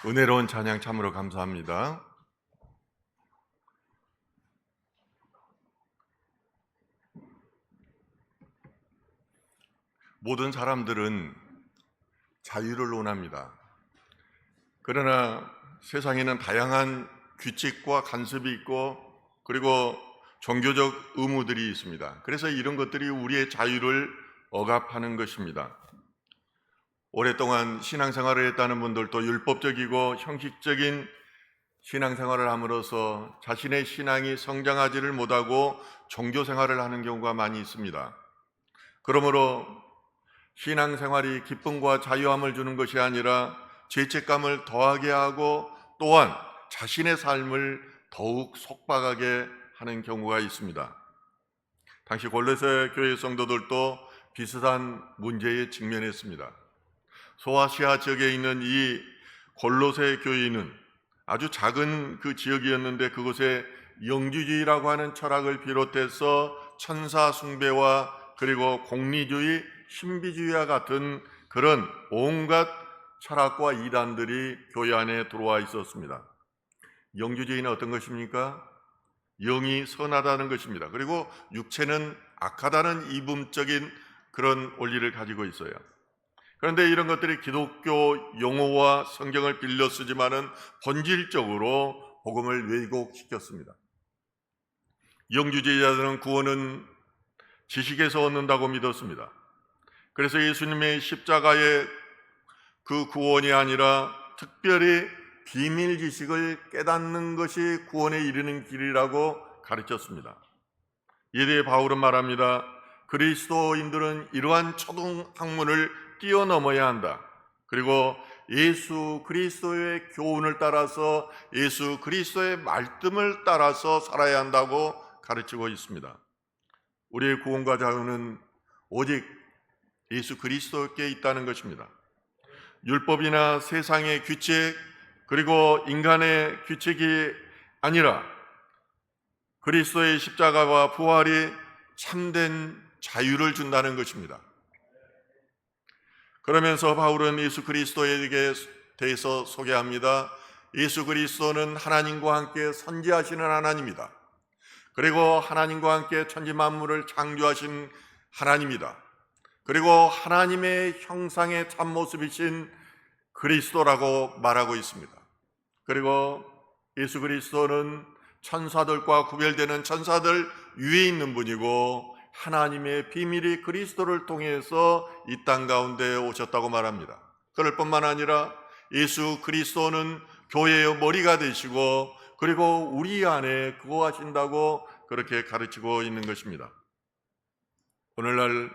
은혜로운 찬양 참으로 감사합니다. 모든 사람들은 자유를 원합니다. 그러나 세상에는 다양한 규칙과 간섭이 있고 그리고 종교적 의무들이 있습니다. 그래서 이런 것들이 우리의 자유를 억압하는 것입니다. 오랫동안 신앙생활을 했다는 분들도 율법적이고 형식적인 신앙생활을 함으로써 자신의 신앙이 성장하지를 못하고 종교생활을 하는 경우가 많이 있습니다. 그러므로 신앙생활이 기쁨과 자유함을 주는 것이 아니라 죄책감을 더하게 하고 또한 자신의 삶을 더욱 속박하게 하는 경우가 있습니다. 당시 골로새 교회 성도들도 비슷한 문제에 직면했습니다. 소아시아 지역에 있는 이 골로새 교회는 아주 작은 그 지역이었는데 그곳에 영주주의라고 하는 철학을 비롯해서 천사 숭배와 그리고 공리주의, 신비주의와 같은 그런 온갖 철학과 이단들이 교회 안에 들어와 있었습니다. 영주주의는 어떤 것입니까? 영이 선하다는 것입니다. 그리고 육체는 악하다는 이분적인 그런 원리를 가지고 있어요. 그런데 이런 것들이 기독교 용어와 성경을 빌려 쓰지만은 본질적으로 복음을 왜곡시켰습니다. 영주주의자들은 구원은 지식에서 얻는다고 믿었습니다. 그래서 예수님의 십자가의 그 구원이 아니라 특별히 비밀 지식을 깨닫는 것이 구원에 이르는 길이라고 가르쳤습니다. 이에 대해 바울은 말합니다. 그리스도인들은 이러한 초등학문을 뛰어넘어야 한다. 그리고 예수 그리스도의 교훈을 따라서 예수 그리스도의 말씀을 따라서 살아야 한다고 가르치고 있습니다. 우리의 구원과 자유는 오직 예수 그리스도께 있다는 것입니다. 율법이나 세상의 규칙 그리고 인간의 규칙이 아니라 그리스도의 십자가와 부활이 참된 자유를 준다는 것입니다. 그러면서 바울은 예수 그리스도에 대해서 소개합니다. 예수 그리스도는 하나님과 함께 선지하시는 하나님이다. 그리고 하나님과 함께 천지 만물을 창조하신 하나님이다. 그리고 하나님의 형상의 참모습이신 그리스도라고 말하고 있습니다. 그리고 예수 그리스도는 천사들과 구별되는 천사들 위에 있는 분이고 하나님의 비밀이 그리스도를 통해서 이 땅 가운데 오셨다고 말합니다. 그럴 뿐만 아니라 예수 그리스도는 교회의 머리가 되시고 그리고 우리 안에 거하신다고 그렇게 가르치고 있는 것입니다. 오늘날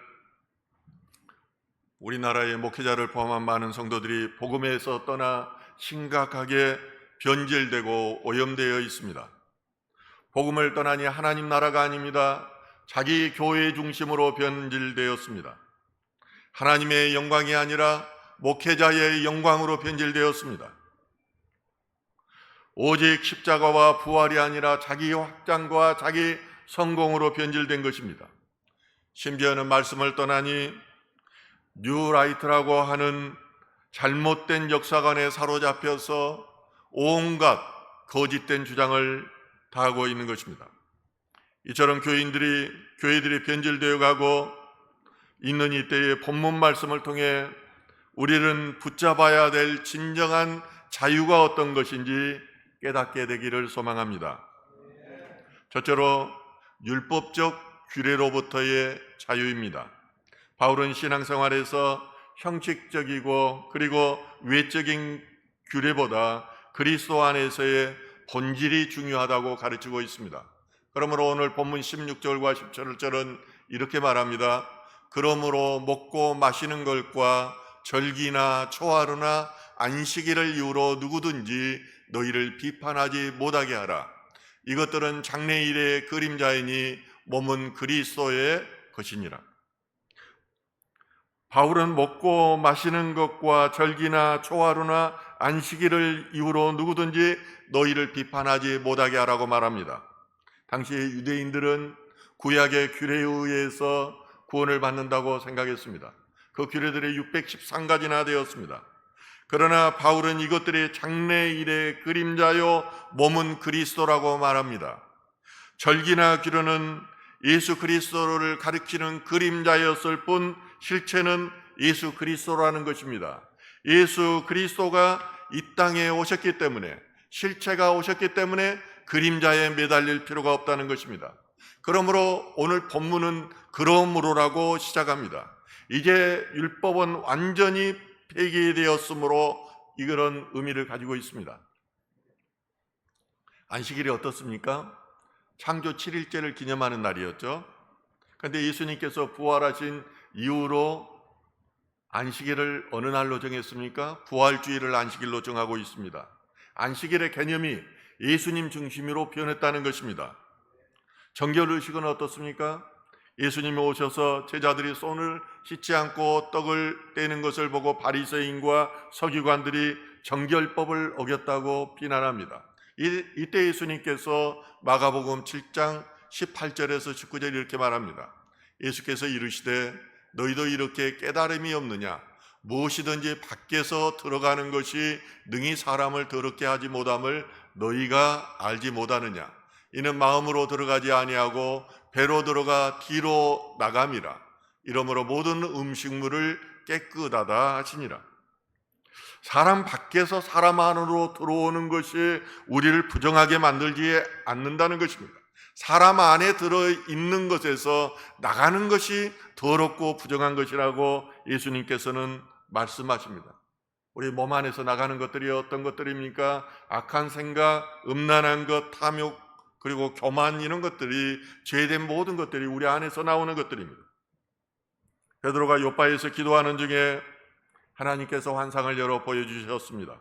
우리나라의 목회자를 포함한 많은 성도들이 복음에서 떠나 심각하게 변질되고 오염되어 있습니다. 복음을 떠나니 하나님 나라가 아닙니다. 자기 교회 중심으로 변질되었습니다. 하나님의 영광이 아니라 목회자의 영광으로 변질되었습니다. 오직 십자가와 부활이 아니라 자기 확장과 자기 성공으로 변질된 것입니다. 심지어는 말씀을 떠나니 뉴라이트라고 하는 잘못된 역사관에 사로잡혀서 온갖 거짓된 주장을 다하고 있는 것입니다. 이처럼 교회들이 변질되어 가고 있는 이때의 본문 말씀을 통해 우리는 붙잡아야 될 진정한 자유가 어떤 것인지 깨닫게 되기를 소망합니다. 첫째로 율법적 규례로부터의 자유입니다. 바울은 신앙생활에서 형식적이고 그리고 외적인 규례보다 그리스도 안에서의 본질이 중요하다고 가르치고 있습니다. 그러므로 오늘 본문 16절과 17절은 이렇게 말합니다. 그러므로 먹고 마시는 것과 절기나 초하루나 안식일을 이유로 누구든지 너희를 비판하지 못하게 하라. 이것들은 장래일의 그림자이니 몸은 그리스도의 것이니라. 바울은 먹고 마시는 것과 절기나 초하루나 안식일을 이유로 누구든지 너희를 비판하지 못하게 하라고 말합니다. 당시 유대인들은 구약의 규례에 의해서 구원을 받는다고 생각했습니다. 그 규례들이 613가지나 되었습니다. 그러나 바울은 이것들이 장래일의 그림자요 몸은 그리스도라고 말합니다. 절기나 규례는 예수 그리스도를 가리키는 그림자였을 뿐 실체는 예수 그리스도라는 것입니다. 예수 그리스도가 이 땅에 오셨기 때문에, 실체가 오셨기 때문에 그림자에 매달릴 필요가 없다는 것입니다. 그러므로 오늘 본문은 그러므로라고 시작합니다. 이제 율법은 완전히 폐기되었으므로 이런 의미를 가지고 있습니다. 안식일이 어떻습니까? 창조 7일째를 기념하는 날이었죠. 그런데 예수님께서 부활하신 이후로 안식일을 어느 날로 정했습니까? 부활주일을 안식일로 정하고 있습니다. 안식일의 개념이 예수님 중심으로 변했다는 것입니다. 정결의식은 어떻습니까? 예수님이 오셔서 제자들이 손을 씻지 않고 떡을 떼는 것을 보고 바리새인과 서기관들이 정결법을 어겼다고 비난합니다. 이때 예수님께서 마가복음 7장 18절에서 19절 이렇게 말합니다. 예수께서 이르시되 너희도 이렇게 깨달음이 없느냐? 무엇이든지 밖에서 들어가는 것이 능히 사람을 더럽게 하지 못함을 너희가 알지 못하느냐? 이는 마음으로 들어가지 아니하고 배로 들어가 뒤로 나감이라. 이러므로 모든 음식물을 깨끗하다 하시니라. 사람 밖에서 사람 안으로 들어오는 것이 우리를 부정하게 만들지 않는다는 것입니다. 사람 안에 들어있는 것에서 나가는 것이 더럽고 부정한 것이라고 예수님께서는 말씀하십니다. 우리 몸 안에서 나가는 것들이 어떤 것들입니까? 악한 생각, 음란한 것, 탐욕, 그리고 교만, 이런 것들이, 죄된 모든 것들이 우리 안에서 나오는 것들입니다. 베드로가 요바에서 기도하는 중에 하나님께서 환상을 열어 보여주셨습니다.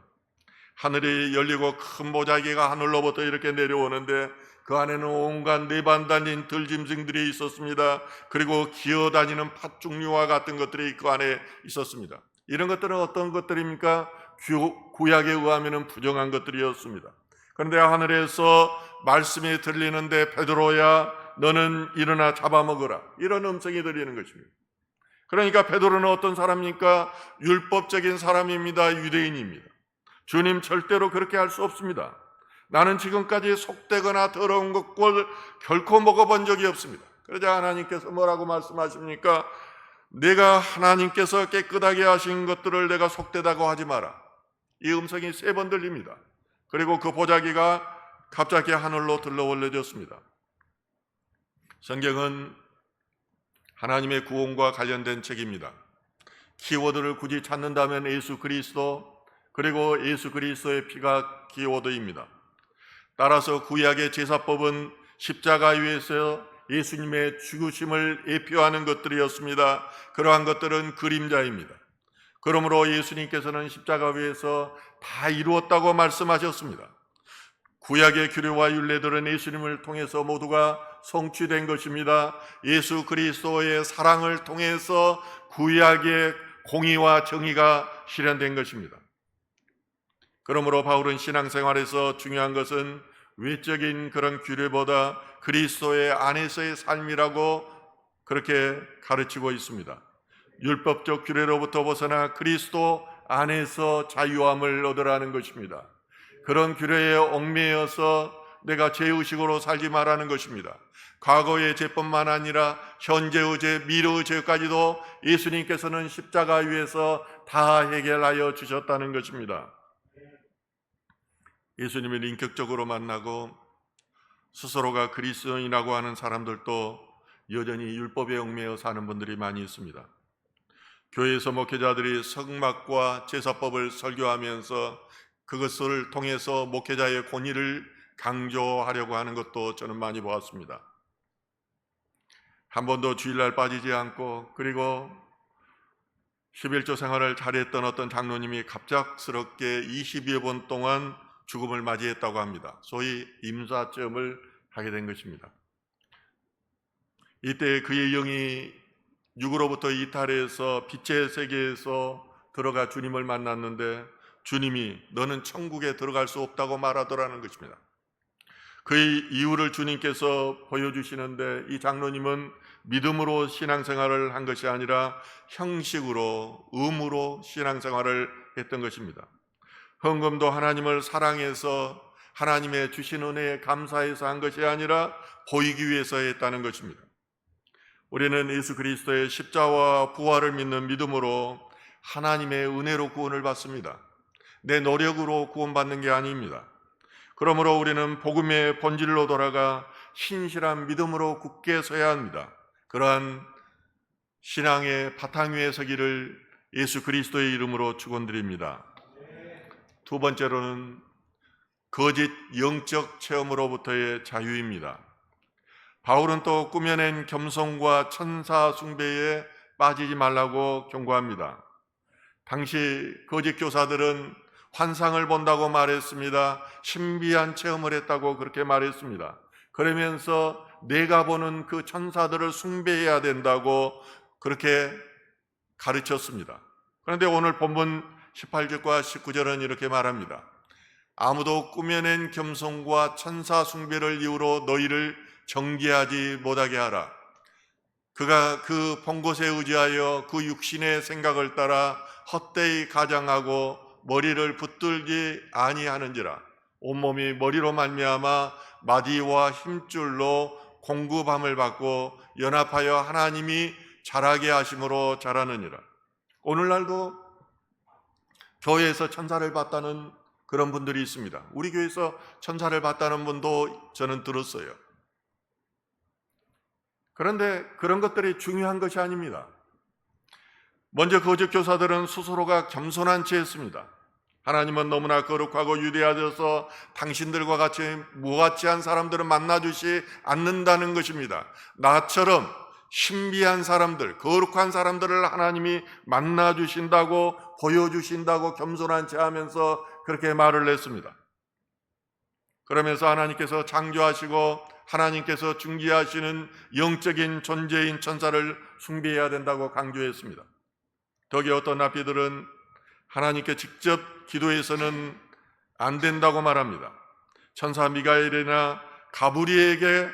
하늘이 열리고 큰 보자기가 하늘로부터 이렇게 내려오는데 그 안에는 온갖 네반 달린 들짐승들이 있었습니다. 그리고 기어다니는 팥죽류와 같은 것들이 그 안에 있었습니다. 이런 것들은 어떤 것들입니까? 구약에 의하면 부정한 것들이었습니다. 그런데 하늘에서 말씀이 들리는데 베드로야 너는 일어나 잡아먹으라, 이런 음성이 들리는 것입니다. 그러니까 베드로는 어떤 사람입니까? 율법적인 사람입니다. 유대인입니다. 주님 절대로 그렇게 할 수 없습니다. 나는 지금까지 속되거나 더러운 것을 결코 먹어본 적이 없습니다. 그러자 하나님께서 뭐라고 말씀하십니까? 내가 하나님께서 깨끗하게 하신 것들을 내가 속되다고 하지 마라. 이 음성이 3번 들립니다. 그리고 그 보자기가 갑자기 하늘로 들러 올려졌습니다. 성경은 하나님의 구원과 관련된 책입니다. 키워드를 굳이 찾는다면 예수 그리스도, 그리고 예수 그리스도의 피가 키워드입니다. 따라서 구약의 제사법은 십자가 위에서 예수님의 죽으심을 예표하는 것들이었습니다. 그러한 것들은 그림자입니다. 그러므로 예수님께서는 십자가 위에서 다 이루었다고 말씀하셨습니다. 구약의 규례와 율례들은 예수님을 통해서 모두가 성취된 것입니다. 예수 그리스도의 사랑을 통해서 구약의 공의와 정의가 실현된 것입니다. 그러므로 바울은 신앙생활에서 중요한 것은 외적인 그런 규례보다 그리스도의 안에서의 삶이라고 그렇게 가르치고 있습니다. 율법적 규례로부터 벗어나 그리스도 안에서 자유함을 얻으라는 것입니다. 그런 규례에 얽매여서 내가 죄의식으로 살지 말라는 것입니다. 과거의 죄뿐만 아니라 현재의 죄, 미래의 죄까지도 예수님께서는 십자가 위에서 다 해결하여 주셨다는 것입니다. 예수님을 인격적으로 만나고 스스로가 그리스도인이라고 하는 사람들도 여전히 율법에 얽매여 사는 분들이 많이 있습니다. 교회에서 목회자들이 성막과 제사법을 설교하면서 그것을 통해서 목회자의 권위를 강조하려고 하는 것도 저는 많이 보았습니다. 한 번도 주일날 빠지지 않고, 그리고 11조 생활을 잘했던 어떤 장로님이 갑작스럽게 20여 번 동안 죽음을 맞이했다고 합니다. 소위 임사체험을 하게 된 것입니다. 이때 그의 영이 육으로부터 이탈해서 빛의 세계에서 들어가 주님을 만났는데 주님이 너는 천국에 들어갈 수 없다고 말하더라는 것입니다. 그의 이유를 주님께서 보여주시는데 이 장로님은 믿음으로 신앙생활을 한 것이 아니라 형식으로, 의무로 신앙생활을 했던 것입니다. 헌금도 하나님을 사랑해서 하나님의 주신 은혜에 감사해서 한 것이 아니라 보이기 위해서 했다는 것입니다. 우리는 예수 그리스도의 십자가와 부활을 믿는 믿음으로 하나님의 은혜로 구원을 받습니다. 내 노력으로 구원받는 게 아닙니다. 그러므로 우리는 복음의 본질로 돌아가 신실한 믿음으로 굳게 서야 합니다. 그러한 신앙의 바탕 위에 서기를 예수 그리스도의 이름으로 축원드립니다. 두 번째로는 거짓 영적 체험으로부터의 자유입니다. 바울은 또 꾸며낸 겸손과 천사 숭배에 빠지지 말라고 경고합니다. 당시 거짓 교사들은 환상을 본다고 말했습니다. 신비한 체험을 했다고 그렇게 말했습니다. 그러면서 내가 보는 그 천사들을 숭배해야 된다고 그렇게 가르쳤습니다. 그런데 오늘 본문 18절과 19절은 이렇게 말합니다. 아무도 꾸며낸 겸손과 천사 숭배를 이유로 너희를 정죄하지 못하게 하라. 그가 그 본 것에 의지하여 그 육신의 생각을 따라 헛되이 가장하고 머리를 붙들지 아니하는지라. 온몸이 머리로 말미암아 마디와 힘줄로 공급함을 받고 연합하여 하나님이 자라게 하심으로 자라느니라. 오늘날도 교회에서 천사를 봤다는 그런 분들이 있습니다. 우리 교회에서 천사를 봤다는 분도 저는 들었어요. 그런데 그런 것들이 중요한 것이 아닙니다. 먼저 거짓 교사들은 스스로가 겸손한 채 했습니다. 하나님은 너무나 거룩하고 유대하셔서 당신들과 같이 무가치한 사람들을 만나주지 않는다는 것입니다. 나처럼 신비한 사람들, 거룩한 사람들을 하나님이 만나주신다고 보여주신다고 겸손한 채 하면서 그렇게 말을 했습니다. 그러면서 하나님께서 창조하시고 하나님께서 중지하시는 영적인 존재인 천사를 숭배해야 된다고 강조했습니다. 덕에 어떤 랍비들은 하나님께 직접 기도해서는 안 된다고 말합니다. 천사 미가엘이나 가브리엘에게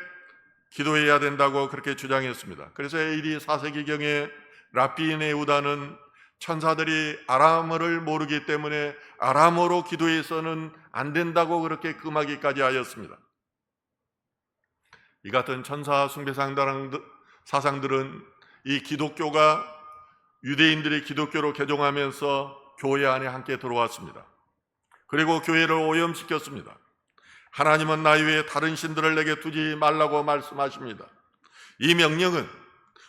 기도해야 된다고 그렇게 주장했습니다. 그래서 AD 4세기경에 랍비인 에우다는 천사들이 아람어를 모르기 때문에 아람어로 기도해서는 안 된다고 그렇게 금하기까지 하였습니다. 이 같은 천사 숭배 사상들은 이 기독교가 유대인들이 기독교로 개종하면서 교회 안에 함께 들어왔습니다. 그리고 교회를 오염시켰습니다. 하나님은 나 외에 다른 신들을 내게 두지 말라고 말씀하십니다. 이 명령은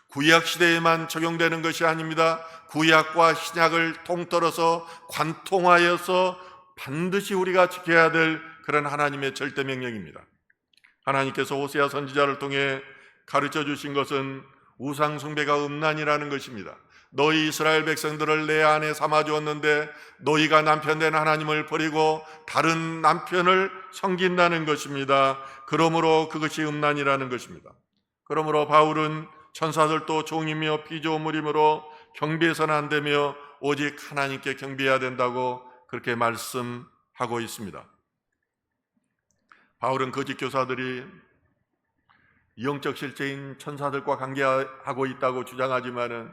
구약 시대에만 적용되는 것이 아닙니다. 구약과 신약을 통틀어서 관통하여서 반드시 우리가 지켜야 될 그런 하나님의 절대 명령입니다. 하나님께서 호세아 선지자를 통해 가르쳐 주신 것은 우상 숭배가 음란이라는 것입니다. 너희 이스라엘 백성들을 내 안에 삼아 주었는데 너희가 남편 된 하나님을 버리고 다른 남편을 섬긴다는 것입니다. 그러므로 그것이 음란이라는 것입니다. 그러므로 바울은 천사들도 종이며 피조물이므로 경배해서는 안 되며 오직 하나님께 경배해야 된다고 그렇게 말씀하고 있습니다. 바울은 거짓 교사들이 영적 실제인 천사들과 관계하고 있다고 주장하지만은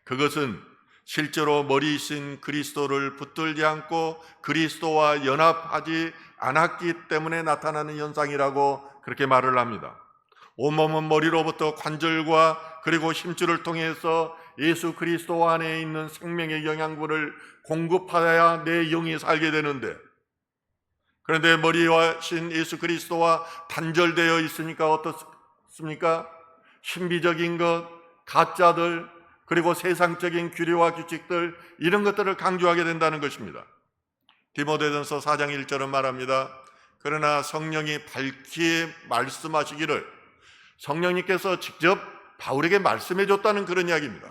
그것은 실제로 머리이신 그리스도를 붙들지 않고 그리스도와 연합하지 않았기 때문에 나타나는 현상이라고 그렇게 말을 합니다. 온몸은 머리로부터 관절과 그리고 심줄을 통해서 예수 그리스도 안에 있는 생명의 영양분을 공급하여야 내 영이 살게 되는데, 그런데 머리이신 예수 그리스도와 단절되어 있으니까 어떻습니까? 신비적인 것, 가짜들, 그리고 세상적인 규례와 규칙들, 이런 것들을 강조하게 된다는 것입니다. 디모데전서 4장 1절은 말합니다. 그러나 성령이 밝히 말씀하시기를, 성령님께서 직접 바울에게 말씀해 줬다는 그런 이야기입니다.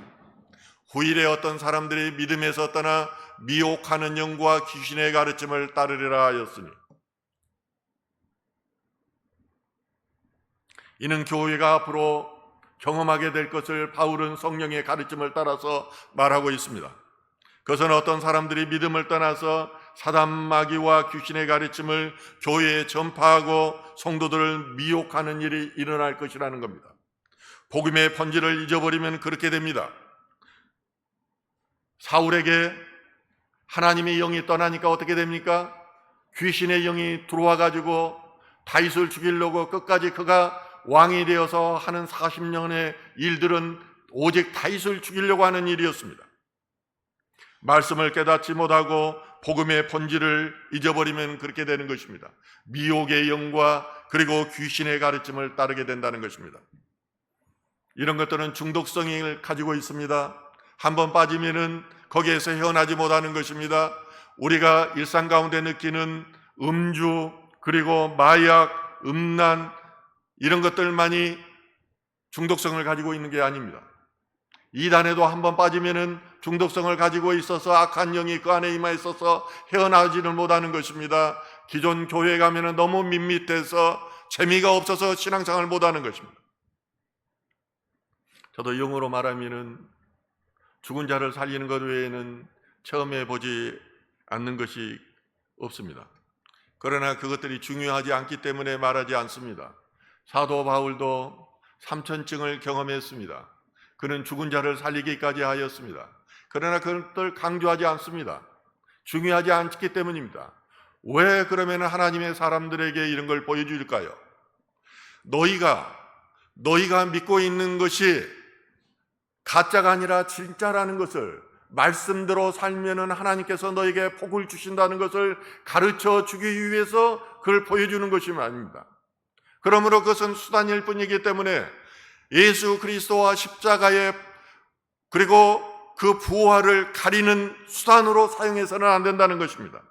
후일에 어떤 사람들이 믿음에서 떠나 미혹하는 영과 귀신의 가르침을 따르리라 하였으니, 이는 교회가 앞으로 경험하게 될 것을 바울은 성령의 가르침을 따라서 말하고 있습니다. 그것은 어떤 사람들이 믿음을 떠나서 사단 마귀와 귀신의 가르침을 교회에 전파하고 성도들을 미혹하는 일이 일어날 것이라는 겁니다. 복음의 본질을 잊어버리면 그렇게 됩니다. 사울에게 하나님의 영이 떠나니까 어떻게 됩니까? 귀신의 영이 들어와 가지고 다윗을 죽이려고 끝까지 그가 왕이 되어서 하는 40년의 일들은 오직 다윗을 죽이려고 하는 일이었습니다. 말씀을 깨닫지 못하고 복음의 본질을 잊어버리면 그렇게 되는 것입니다. 미혹의 영과 그리고 귀신의 가르침을 따르게 된다는 것입니다. 이런 것들은 중독성을 가지고 있습니다. 한번 빠지면은 거기에서 헤어나지 못하는 것입니다. 우리가 일상 가운데 느끼는 음주, 그리고 마약, 음란, 이런 것들만이 중독성을 가지고 있는 게 아닙니다. 이단에도 한번 빠지면은 중독성을 가지고 있어서 악한 영이 그 안에 임하 있어서 헤어나지를 못하는 것입니다. 기존 교회 가면은 너무 밋밋해서 재미가 없어서 신앙생활을 못하는 것입니다. 저도 영어로 말하면은 죽은 자를 살리는 것 외에는 체험해 보지 않는 것이 없습니다. 그러나 그것들이 중요하지 않기 때문에 말하지 않습니다. 사도 바울도 삼천증을 경험했습니다. 그는 죽은 자를 살리기까지 하였습니다. 그러나 그것들 강조하지 않습니다. 중요하지 않기 때문입니다. 왜 그러면 하나님의 사람들에게 이런 걸 보여줄까요? 너희가 믿고 있는 것이 가짜가 아니라 진짜라는 것을 말씀대로 살면은 하나님께서 너에게 복을 주신다는 것을 가르쳐 주기 위해서 그걸 보여주는 것이 아닙니다. 그러므로 그것은 수단일 뿐이기 때문에 예수 그리스도와 십자가의 그리고 그 부활을 가리는 수단으로 사용해서는 안 된다는 것입니다.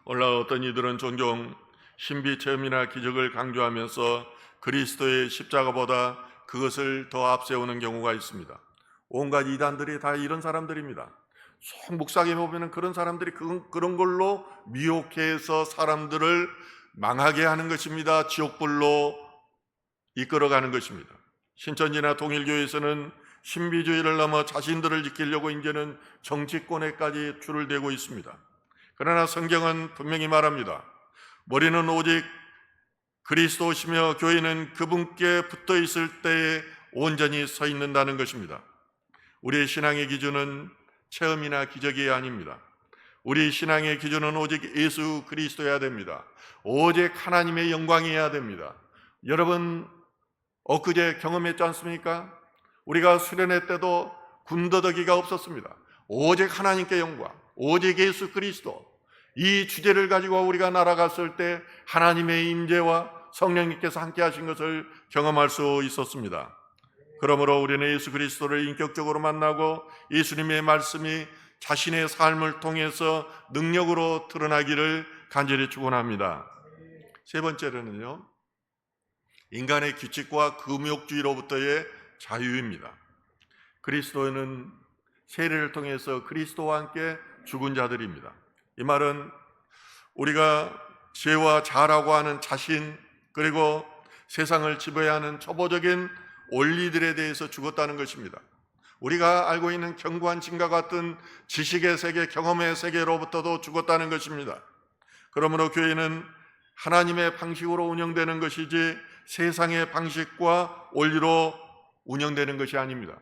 오늘날 어떤 이들은 종종 신비 체험이나 기적을 강조하면서 그리스도의 십자가보다 그것을 더 앞세우는 경우가 있습니다. 온갖 이단들이 다 이런 사람들입니다. 묵상해 보면 그런 사람들이 그런 걸로 미혹해서 사람들을 망하게 하는 것입니다. 지옥불로 이끌어가는 것입니다. 신천지나 통일교에서는 신비주의를 넘어 자신들을 지키려고 이제는 정치권에까지 줄을 대고 있습니다. 그러나 성경은 분명히 말합니다. 머리는 오직 그리스도시며 교회는 그분께 붙어 있을 때에 온전히 서 있는다는 것입니다. 우리의 신앙의 기준은 체험이나 기적이 아닙니다. 우리 신앙의 기준은 오직 예수 그리스도여야 됩니다. 오직 하나님의 영광이어야 됩니다. 여러분 엊그제 경험했지 않습니까? 우리가 수련회 때도 군더더기가 없었습니다. 오직 하나님께 영광, 오직 예수 그리스도, 이 주제를 가지고 우리가 날아갔을 때 하나님의 임재와 성령님께서 함께 하신 것을 경험할 수 있었습니다. 그러므로 우리는 예수 그리스도를 인격적으로 만나고 예수님의 말씀이 자신의 삶을 통해서 능력으로 드러나기를 간절히 축원합니다. 세 번째로는요, 인간의 규칙과 금욕주의로부터의 자유입니다. 그리스도는 세례를 통해서 그리스도와 함께 죽은 자들입니다. 이 말은 우리가 죄와 자라고 하는 자신, 그리고 세상을 지배해야 하는 초보적인 원리들에 대해서 죽었다는 것입니다. 우리가 알고 있는 견고한 진과 같은 지식의 세계, 경험의 세계로부터도 죽었다는 것입니다. 그러므로 교회는 하나님의 방식으로 운영되는 것이지 세상의 방식과 원리로 운영되는 것이 아닙니다.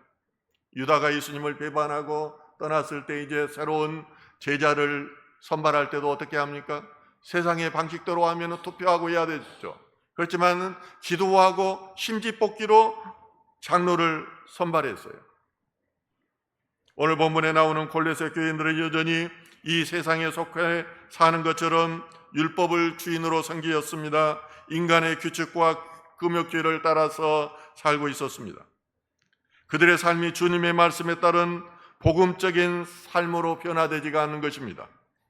유다가 예수님을 배반하고 떠났을 때 이제 새로운 제자를 선발할 때도 어떻게 합니까? 세상의 방식대로 하면 투표하고 해야 되죠. 그렇지만 기도하고 심지뽑기로 장로를 선발했어요. 오늘 본문에 나오는 골로새 교인들은 여전히 이 세상에 속해 사는 것처럼 율법을 주인으로 섬기었습니다. 인간의 규칙과 금욕주의를 따라서 살고 있었습니다. 그들의 삶이 주님의 말씀에 따른 복음적인 삶으로 변화되지가 않는 것입니다.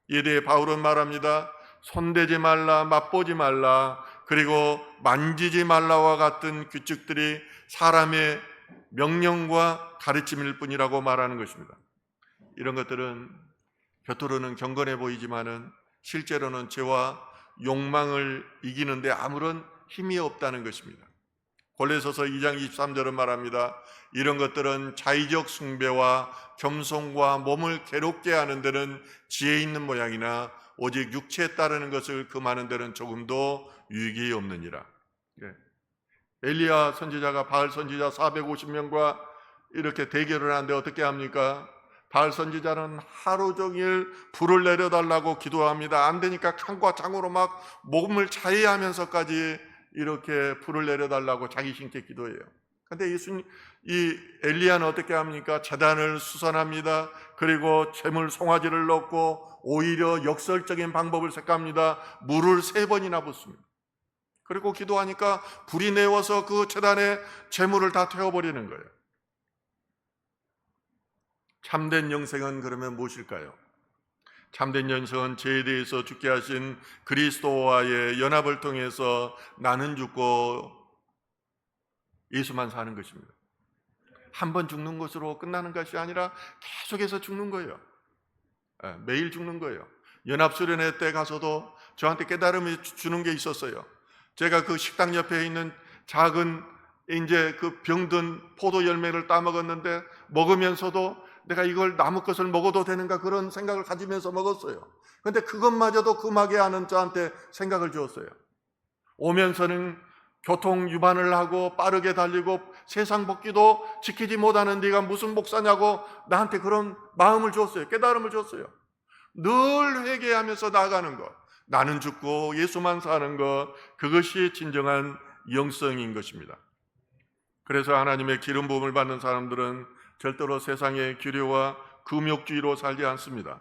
이에 대해 바울은 말합니다. 손대지 말라, 맛보지 말라, 그리고 만지지 말라와 같은 규칙들이 사람의 명령과 가르침일 뿐이라고 말하는 것입니다. 이런 것들은 겉으로는 경건해 보이지만은 실제로는 죄와 욕망을 이기는데 아무런 힘이 없다는 것입니다. 골로새서 2장 23절은 말합니다. 이런 것들은 자의적 숭배와 겸손과 몸을 괴롭게 하는 데는 지혜 있는 모양이나 오직 육체에 따르는 것을 금하는 데는 조금도 유익이 없느니라. 엘리야 선지자가 바알 선지자 450명과 이렇게 대결을 하는데 어떻게 합니까? 바알 선지자는 하루 종일 불을 내려달라고 기도합니다. 안 되니까 창과 창으로 막 몸을 자해하면서까지 이렇게 불을 내려달라고 자기 신께 기도해요. 근데 이 엘리야는 어떻게 합니까? 제단을 수선합니다. 그리고 재물 송아지를 넣고 오히려 역설적인 방법을 택합니다. 물을 3번이나 붓습니다. 그리고 기도하니까 불이 내워서 그 제단에 재물을 다 태워버리는 거예요. 참된 영생은 그러면 무엇일까요? 참된 영생은 죄에 대해서 죽게 하신 그리스도와의 연합을 통해서 나는 죽고 예수만 사는 것입니다. 한 번 죽는 것으로 끝나는 것이 아니라 계속해서 죽는 거예요. 매일 죽는 거예요. 연합수련회 때 가서도 저한테 깨달음을 주는 게 있었어요. 제가 그 식당 옆에 있는 작은 이제 그 병든 포도 열매를 따먹었는데 먹으면서도 내가 이걸 나무 것을 먹어도 되는가 그런 생각을 가지면서 먹었어요. 근데 그것마저도 금하게 하는 저한테 생각을 주었어요. 오면서는 교통 위반을 하고 빠르게 달리고 세상 법기도 지키지 못하는 네가 무슨 목사냐고 나한테 그런 마음을 줬어요. 깨달음을 줬어요. 늘 회개하면서 나아가는 것, 나는 죽고 예수만 사는 것, 그것이 진정한 영성인 것입니다. 그래서 하나님의 기름 부음을 받는 사람들은 절대로 세상의 규례와 금욕주의로 살지 않습니다.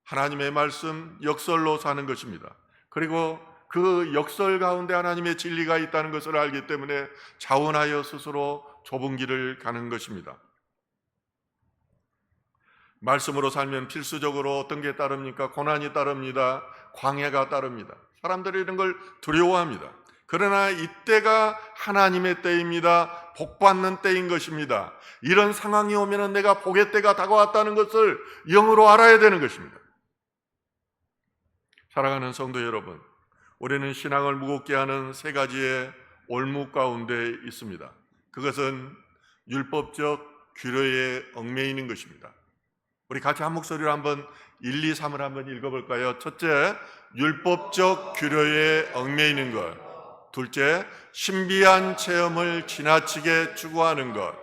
하나님의 말씀, 역설로 사는 것입니다. 그리고 그 역설 가운데 하나님의 진리가 있다는 것을 알기 때문에 자원하여 스스로 좁은 길을 가는 것입니다. 말씀으로 살면 필수적으로 어떤 게 따릅니까? 고난이 따릅니다. 광야가 따릅니다. 사람들이 이런 걸 두려워합니다. 그러나 이때가 하나님의 때입니다. 복받는 때인 것입니다. 이런 상황이 오면 내가 복의 때가 다가왔다는 것을 영으로 알아야 되는 것입니다. 사랑하는 성도 여러분, 우리는 신앙을 무겁게 하는 3가지의 올무 가운데 있습니다. 그것은 율법적 규례에 얽매이는 것입니다. 우리 같이 한 목소리로 한번 1, 2, 3을 한번 읽어볼까요? 첫째, 율법적 규례에 얽매이는 것. 둘째, 신비한 체험을 지나치게 추구하는 것.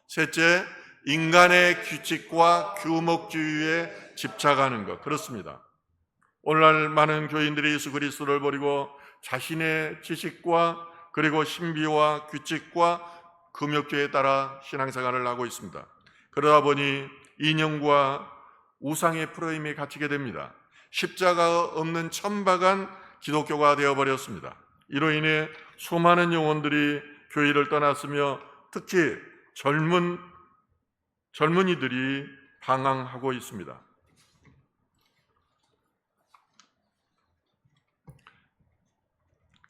셋째, 인간의 규칙과 규목주의에 집착하는 것. 그렇습니다. 오늘날 많은 교인들이 예수 그리스도를 버리고 자신의 지식과 그리고 신비와 규칙과 금욕주의에 따라 신앙생활을 하고 있습니다. 그러다 보니 이념과 우상의 프레임에 갇히게 됩니다. 십자가 없는 천박한 기독교가 되어버렸습니다. 이로 인해 수많은 영혼들이 교회를 떠났으며 특히 젊은이들이 방황하고 있습니다.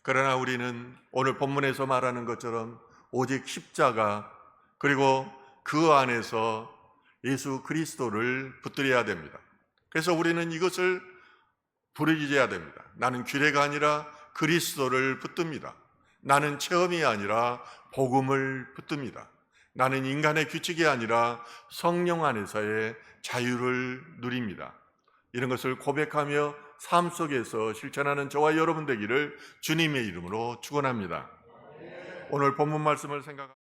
그러나 우리는 오늘 본문에서 말하는 것처럼 오직 십자가 그리고 그 안에서 예수 그리스도를 붙들어야 됩니다. 그래서 우리는 이것을 부르짖어야 됩니다. 나는 규례가 아니라 그리스도를 붙듭니다. 나는 체험이 아니라 복음을 붙듭니다. 나는 인간의 규칙이 아니라 성령 안에서의 자유를 누립니다. 이런 것을 고백하며 삶 속에서 실천하는 저와 여러분 되기를 주님의 이름으로 축원합니다. 오늘 본문 말씀을 생각합니다.